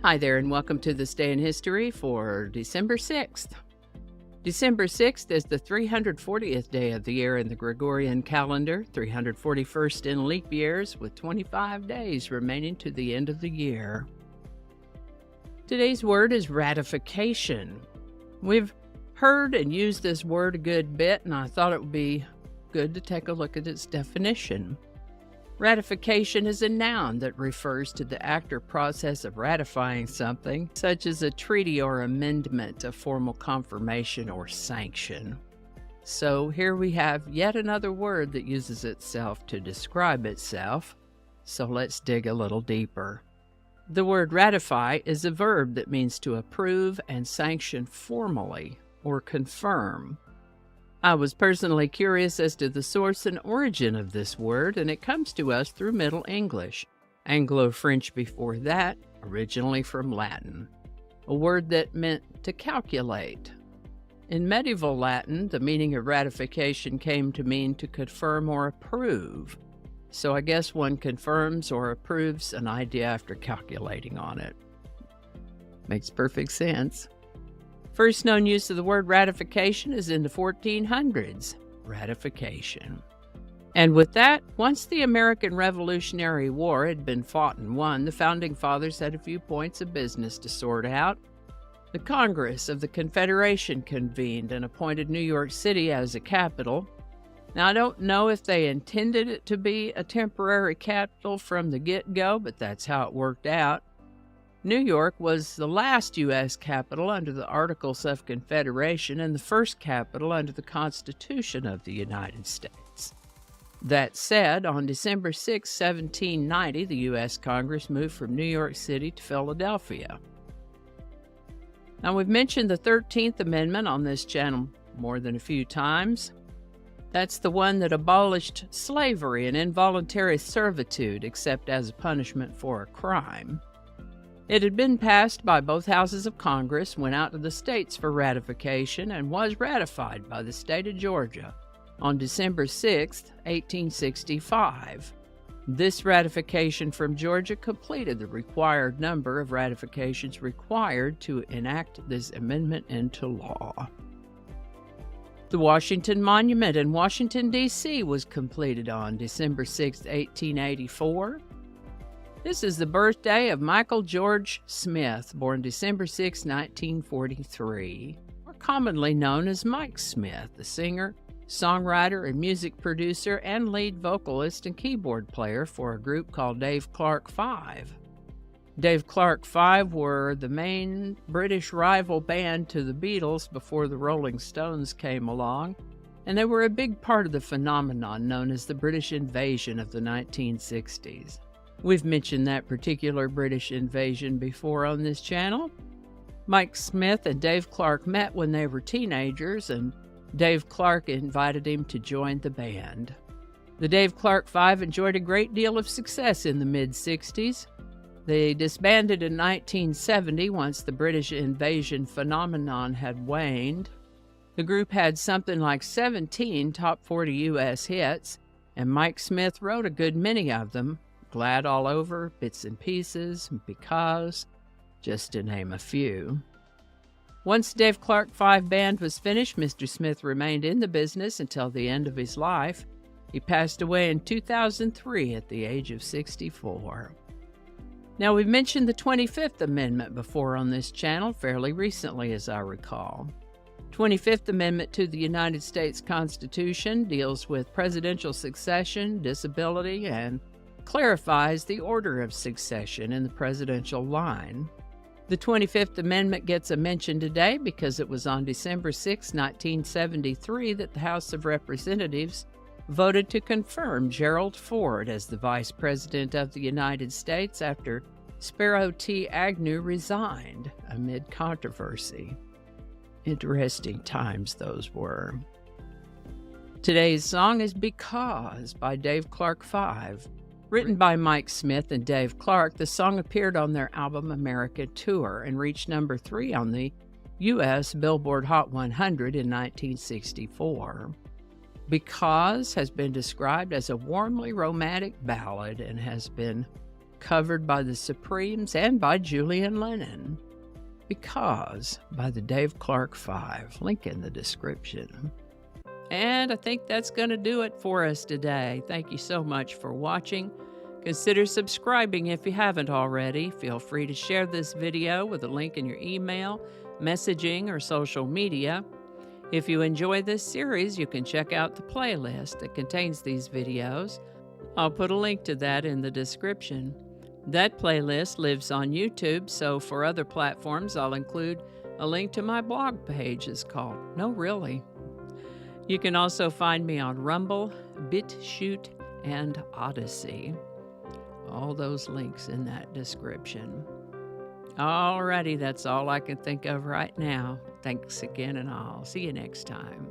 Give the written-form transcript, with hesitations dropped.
Hi there, and welcome to this day in history for December 6th. December 6th is the 340th day of the year in the Gregorian calendar, 341st in leap years, with 25 days remaining to the end of the year. Today's word is ratification. We've heard and used this word a good bit, and I thought it would be good to take a look at its definition. Ratification is a noun that refers to the act or process of ratifying something, such as a treaty or amendment, a formal confirmation or sanction. So here we have yet another word that uses itself to describe itself. So let's dig a little deeper. The word ratify is a verb that means to approve and sanction formally or confirm. I was personally curious as to the source and origin of this word, and it comes to us through Middle English, Anglo-French before that, originally from Latin, a word that meant to calculate. In medieval Latin, the meaning of ratification came to mean to confirm or approve. So I guess one confirms or approves an idea after calculating on it. Makes perfect sense. First known use of the word ratification is in the 1400s, ratification. And with that, once the American Revolutionary War had been fought and won, the Founding Fathers had a few points of business to sort out. The Congress of the Confederation convened and appointed New York City as a capital. Now, I don't know if they intended it to be a temporary capital from the get-go, but that's how it worked out. New York was the last U.S. capital under the Articles of Confederation and the first capital under the Constitution of the United States. That said, on December 6, 1790, the U.S. Congress moved from New York City to Philadelphia. Now, we've mentioned the 13th Amendment on this channel more than a few times. That's the one that abolished slavery and involuntary servitude, except as a punishment for a crime. It had been passed by both houses of Congress, went out to the states for ratification, and was ratified by the state of Georgia on December 6, 1865. This ratification from Georgia completed the required number of ratifications required to enact this amendment into law. The Washington Monument in Washington, D.C. was completed on December 6, 1884. This is the birthday of Michael George Smith, born December 6, 1943, more commonly known as Mike Smith, the singer, songwriter, and music producer and lead vocalist and keyboard player for a group called Dave Clark 5. Dave Clark 5 were the main British rival band to the Beatles before the Rolling Stones came along, and they were a big part of the phenomenon known as the British invasion of the 1960s. We've mentioned that particular British invasion before on this channel. Mike Smith and Dave Clark met when they were teenagers, and Dave Clark invited him to join the band. The Dave Clark 5 enjoyed a great deal of success in the mid-60s. They disbanded in 1970 once the British invasion phenomenon had waned. The group had something like 17 top 40 U.S. hits, and Mike Smith wrote a good many of them. Glad All Over, Bits and Pieces, Because, just to name a few. Once Dave Clark 5 band was finished, Mr. Smith remained in the business until the end of his life. He passed away in 2003 at the age of 64. Now, we've mentioned the 25th Amendment before on this channel, fairly recently as I recall. 25th Amendment to the United States Constitution deals with presidential succession, disability, and clarifies the order of succession in the presidential line. The 25th Amendment gets a mention today because it was on December 6, 1973 that the House of Representatives voted to confirm Gerald Ford as the Vice President of the United States after Spiro T. Agnew resigned amid controversy. Interesting times those were. Today's song is Because by Dave Clark 5. Written by Mike Smith and Dave Clark, the song appeared on their album America Tour and reached number 3 on the U.S. Billboard Hot 100 in 1964. Because has been described as a warmly romantic ballad and has been covered by the Supremes and by Julian Lennon. Because by the Dave Clark 5, link in the description. And I think that's going to do it for us today. Thank you so much for watching. Consider subscribing if you haven't already. Feel free to share this video with a link in your email, messaging, or social media. If you enjoy this series, you can check out the playlist that contains these videos. I'll put a link to that in the description. That playlist lives on YouTube, so for other platforms, I'll include a link to my blog page. It's called No Really. You can also find me on Rumble, BitChute, and Odyssey. All those links in that description. Alrighty, that's all I can think of right now. Thanks again, and I'll see you next time.